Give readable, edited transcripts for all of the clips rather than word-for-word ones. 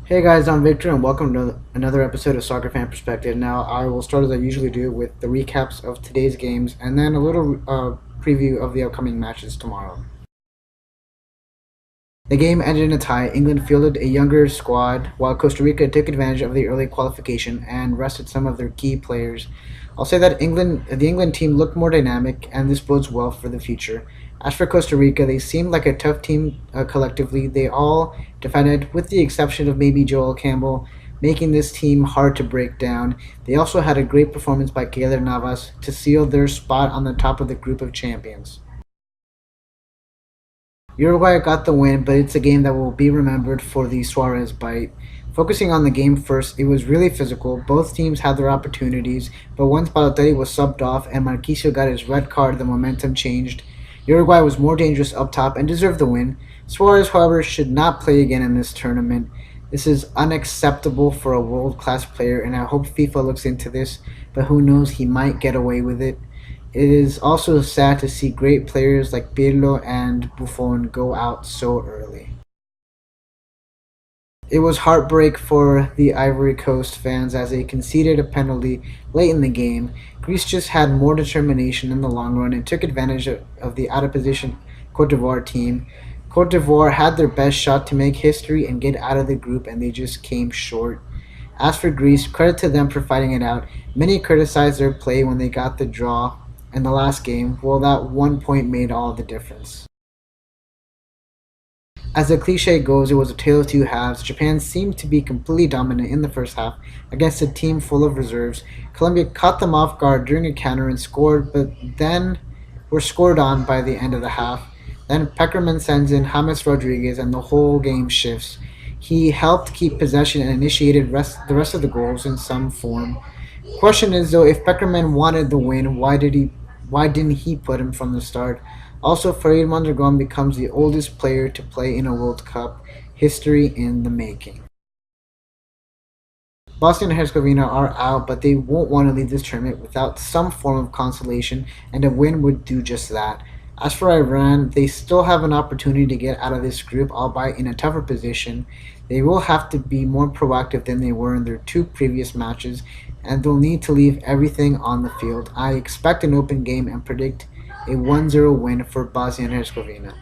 Hey guys, I'm Victor and welcome to another episode of Soccer Fan Perspective. Now, I will start as I usually do with the recaps of today's games and then a little preview of the upcoming matches tomorrow. The game ended in a tie. England fielded a younger squad while Costa Rica took advantage of the early qualification and rested some of their key players. I'll say that the England team looked more dynamic and this bodes well for the future. As for Costa Rica, they seemed like a tough team collectively. They all defended, with the exception of maybe Joel Campbell, making this team hard to break down. They also had a great performance by Keylor Navas to seal their spot on the top of the group of champions. Uruguay got the win, but it's a game that will be remembered for the Suarez bite. Focusing on the game first, it was really physical. Both teams had their opportunities, but once Balotelli was subbed off and Marquisio got his red card, the momentum changed. Uruguay was more dangerous up top and deserved the win. Suarez, however, should not play again in this tournament. This is unacceptable for a world-class player, and I hope FIFA looks into this, but who knows, he might get away with it. It is also sad to see great players like Pirlo and Buffon go out so early. It was heartbreak for the Ivory Coast fans as they conceded a penalty late in the game. Greece just had more determination in the long run and took advantage of the out-of-position Cote d'Ivoire team. Cote d'Ivoire had their best shot to make history and get out of the group, and they just came short. As for Greece, credit to them for fighting it out. Many criticized their play when they got the draw in the last game. Well, that 1 point made all the difference. As the cliche goes, it was a tale of two halves. Japan seemed to be completely dominant in the first half against a team full of reserves. Colombia caught them off guard during a counter and scored, but then were scored on by the end of the half. Then Peckerman sends in James Rodriguez and the whole game shifts. He helped keep possession and initiated the rest of the goals in some form. Question is though, if Peckerman wanted the win, why didn't he put him from the start? Also, Farid Mondragon becomes the oldest player to play in a World Cup, history in the making. Bosnia and Herzegovina are out, but they won't want to leave this tournament without some form of consolation, and a win would do just that. As for Iran, they still have an opportunity to get out of this group, albeit in a tougher position. They will have to be more proactive than they were in their two previous matches, and they'll need to leave everything on the field. I expect an open game and predict a 1-0 win for Bosnia and Herzegovina.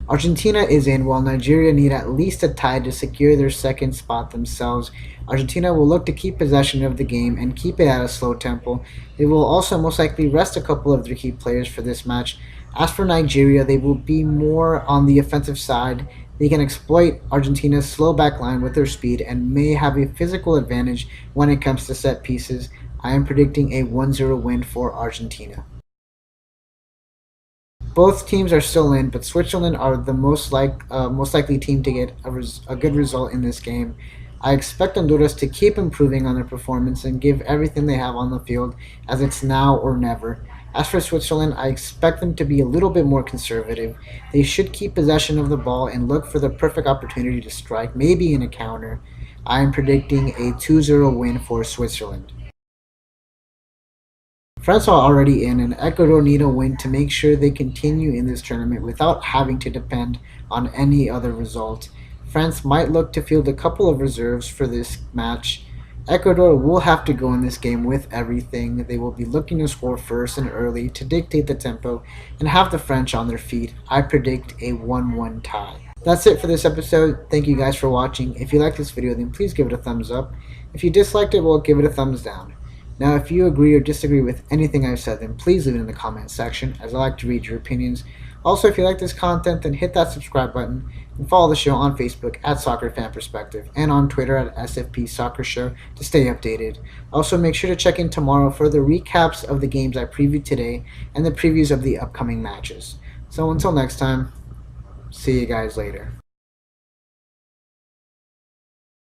Argentina is in, while Nigeria need at least a tie to secure their second spot themselves. Argentina will look to keep possession of the game and keep it at a slow tempo. They will also most likely rest a couple of their key players for this match. As for Nigeria, they will be more on the offensive side. They can exploit Argentina's slow back line with their speed and may have a physical advantage when it comes to set pieces. I am predicting a 1-0 win for Argentina. Both teams are still in, but Switzerland are the most likely team to get a good result in this game. I expect Honduras to keep improving on their performance and give everything they have on the field, as it's now or never. As for Switzerland, I expect them to be a little bit more conservative. They should keep possession of the ball and look for the perfect opportunity to strike, maybe in a counter. I am predicting a 2-0 win for Switzerland. France are already in, and Ecuador need a win to make sure they continue in this tournament without having to depend on any other result. France might look to field a couple of reserves for this match. Ecuador will have to go in this game with everything. They will be looking to score first and early to dictate the tempo and have the French on their feet. I predict a 1-1 tie. That's it for this episode. Thank you guys for watching. If you liked this video, then please give it a thumbs up. If you disliked it, well, give it a thumbs down. Now, if you agree or disagree with anything I've said, then please leave it in the comment section, as I like to read your opinions. Also, if you like this content, then hit that subscribe button and follow the show on Facebook at Soccer Fan Perspective and on Twitter at SFP Soccer Show to stay updated. Also, make sure to check in tomorrow for the recaps of the games I previewed today and the previews of the upcoming matches. So until next time, see you guys later.